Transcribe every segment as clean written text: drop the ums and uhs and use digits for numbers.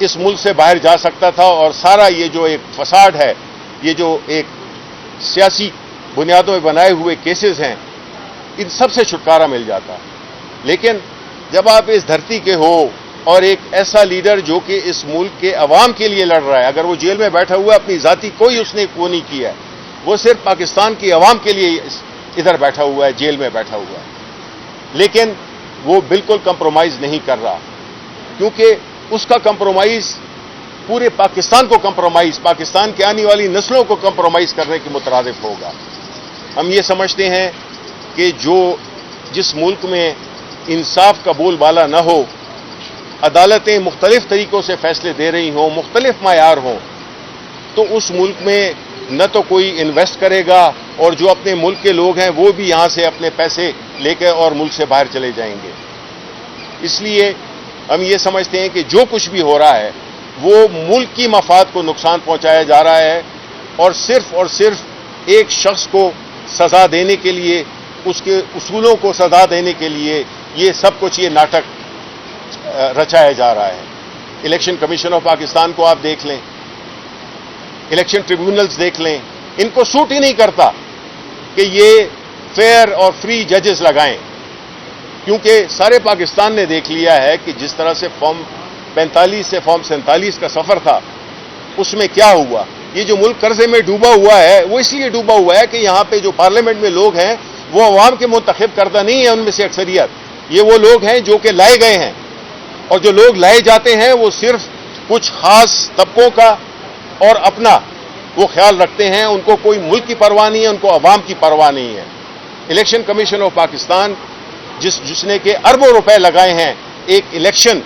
اس ملک سے باہر جا سکتا تھا اور سارا یہ جو ایک فساد ہے، یہ جو ایک سیاسی بنیادوں پہ بنائے ہوئے کیسز ہیں، ان سب سے چھٹکارا مل جاتا. لیکن جب آپ اس دھرتی کے ہو اور ایک ایسا لیڈر جو کہ اس ملک کے عوام کے لیے لڑ رہا ہے، اگر وہ جیل میں بیٹھا ہوا ہے اپنی ذاتی کوئی اس نے وہ نہیں کیا ہے، وہ صرف پاکستان کی عوام کے لیے ادھر بیٹھا ہوا ہے، جیل میں بیٹھا ہوا ہے، لیکن وہ بالکل کمپرومائز نہیں کر رہا، کیونکہ اس کا کمپرومائز پورے پاکستان کو کمپرومائز، پاکستان کی آنے والی نسلوں کو کمپرومائز کرنے کے مترادف ہوگا. ہم یہ سمجھتے ہیں کہ جس ملک میں انصاف کا بول بالا نہ ہو، عدالتیں مختلف طریقوں سے فیصلے دے رہی ہوں، مختلف معیار ہوں، تو اس ملک میں نہ تو کوئی انویسٹ کرے گا، اور جو اپنے ملک کے لوگ ہیں وہ بھی یہاں سے اپنے پیسے لے کے اور ملک سے باہر چلے جائیں گے. اس لیے ہم یہ سمجھتے ہیں کہ جو کچھ بھی ہو رہا ہے وہ ملک کی مفاد کو نقصان پہنچایا جا رہا ہے، اور صرف ایک شخص کو سزا دینے کے لیے، اس کے اصولوں کو سزا دینے کے لیے یہ سب کچھ یہ ناٹک رچایا جا رہا ہے. الیکشن کمیشن آف پاکستان کو آپ دیکھ لیں، الیکشن ٹریبیونلز دیکھ لیں، ان کو سوٹ ہی نہیں کرتا کہ یہ فیئر اور فری ججز لگائیں، کیونکہ سارے پاکستان نے دیکھ لیا ہے کہ جس طرح سے فارم 45 سے فارم 47 کا سفر تھا، اس میں کیا ہوا. یہ جو ملک قرضے میں ڈوبا ہوا ہے وہ اس لیے ڈوبا ہوا ہے کہ یہاں پہ جو پارلیمنٹ میں لوگ ہیں وہ عوام کے منتخب کردہ نہیں ہے، ان میں سے اکثریت یہ وہ لوگ ہیں جو کہ لائے گئے ہیں، اور جو لوگ لائے جاتے ہیں وہ صرف کچھ خاص طبقوں کا اور اپنا وہ خیال رکھتے ہیں، ان کو کوئی ملک کی پرواہ نہیں ہے، ان کو عوام کی پرواہ نہیں ہے. الیکشن کمیشن آف پاکستان جس نے کہ اربوں روپے لگائے ہیں ایک الیکشن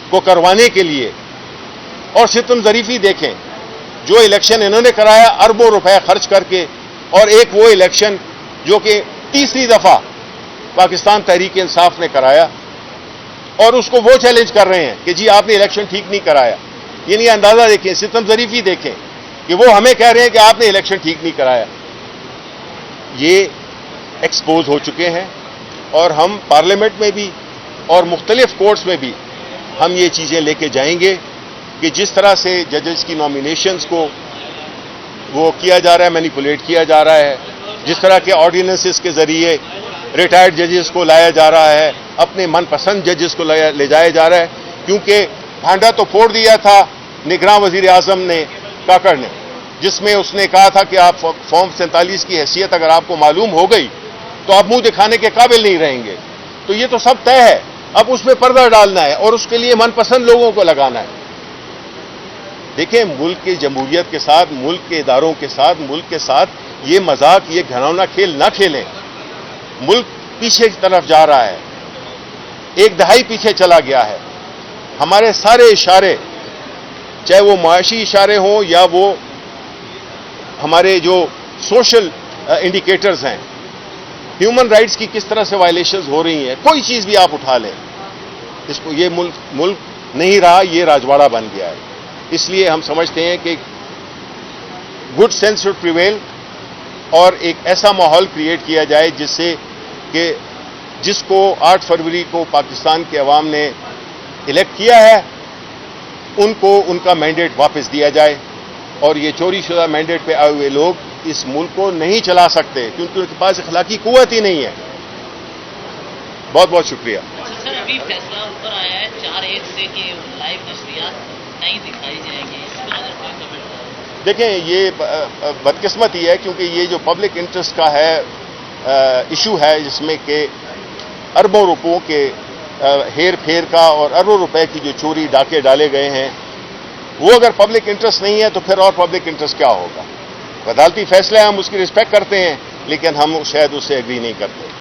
کو کروانے کے لیے، اور ستم ظریفی دیکھیں، جو الیکشن انہوں نے کرایا اربوں روپے خرچ کر کے، اور ایک وہ الیکشن جو کہ تیسری دفعہ پاکستان تحریک انصاف نے کرایا، اور اس کو وہ چیلنج کر رہے ہیں کہ جی آپ نے الیکشن ٹھیک نہیں کرایا. یعنی اندازہ دیکھیں، ستم ظریفی دیکھیں کہ وہ ہمیں کہہ رہے ہیں کہ آپ نے الیکشن ٹھیک نہیں کرایا. یہ ایکسپوز ہو چکے ہیں، اور ہم پارلیمنٹ میں بھی اور مختلف کورٹس میں بھی ہم یہ چیزیں لے کے جائیں گے کہ جس طرح سے ججز کی نامینیشنز کو وہ کیا جا رہا ہے، مینیپولیٹ کیا جا رہا ہے، جس طرح کے آرڈیننسز کے ذریعے ریٹائرڈ ججز کو لایا جا رہا ہے، اپنے من پسند ججز کو لے جایا جا رہا ہے، کیونکہ بھانڈا تو پھوڑ دیا تھا نگراں وزیر اعظم نے، کاکڑ نے، جس میں اس نے کہا تھا کہ آپ فارم 47 کی حیثیت اگر آپ کو معلوم ہو گئی تو آپ منہ دکھانے کے قابل نہیں رہیں گے. تو یہ تو سب طے ہے، اب اس میں پردہ ڈالنا ہے اور اس کے لیے من پسند لوگوں کو لگانا ہے. دیکھیں، ملک کی جمہوریت کے ساتھ، ملک کے اداروں کے ساتھ، ملک کے ساتھ یہ مذاق، یہ گھناؤنا کھیل نہ کھیلیں. ملک پیچھے کی طرف جا رہا ہے، ایک دہائی پیچھے چلا گیا ہے. ہمارے سارے اشارے، چاہے وہ معاشی اشارے ہوں یا وہ ہمارے جو سوشل انڈیکیٹرز ہیں، ہیومن رائٹس کی کس طرح سے وائلیشنز ہو رہی ہیں، کوئی چیز بھی آپ اٹھا لیں، اس کو یہ ملک نہیں رہا، یہ راجواڑہ بن گیا ہے. اس لیے ہم سمجھتے ہیں کہ گڈ سینس شوڈ پریویل، اور ایک ایسا ماحول کریٹ کیا جائے جس سے کہ جس کو 8 فروری کو پاکستان کے عوام نے الیکٹ کیا ہے ان کو ان کا مینڈیٹ واپس دیا جائے، اور یہ چوری شدہ مینڈیٹ پہ آئے ہوئے لوگ اس ملک کو نہیں چلا سکتے، کیونکہ ان کے پاس اخلاقی قوت ہی نہیں ہے. بہت بہت شکریہ. سر، ابھی فیصلہ اوپر آیا ہے 4/1 سے کہ لائیو نشریات نہیں دکھائی جائیں گی، اس پر اگر کوئی کمنٹ ہو؟ دیکھیں، یہ بدقسمتی ہے، کیونکہ یہ جو پبلک انٹرسٹ کا ہے ایشو ہے، جس میں کہ اربوں روپوں کے ہیر پھیر کا اور اربوں روپے کی جو چوری ڈاکے ڈالے گئے ہیں، وہ اگر پبلک انٹرسٹ نہیں ہے تو پھر اور پبلک انٹرسٹ کیا ہوگا؟ عدالتی فیصلہ ہے، ہم اس کی رسپیکٹ کرتے ہیں، لیکن ہم شاید اس سے ایگری نہیں کرتے.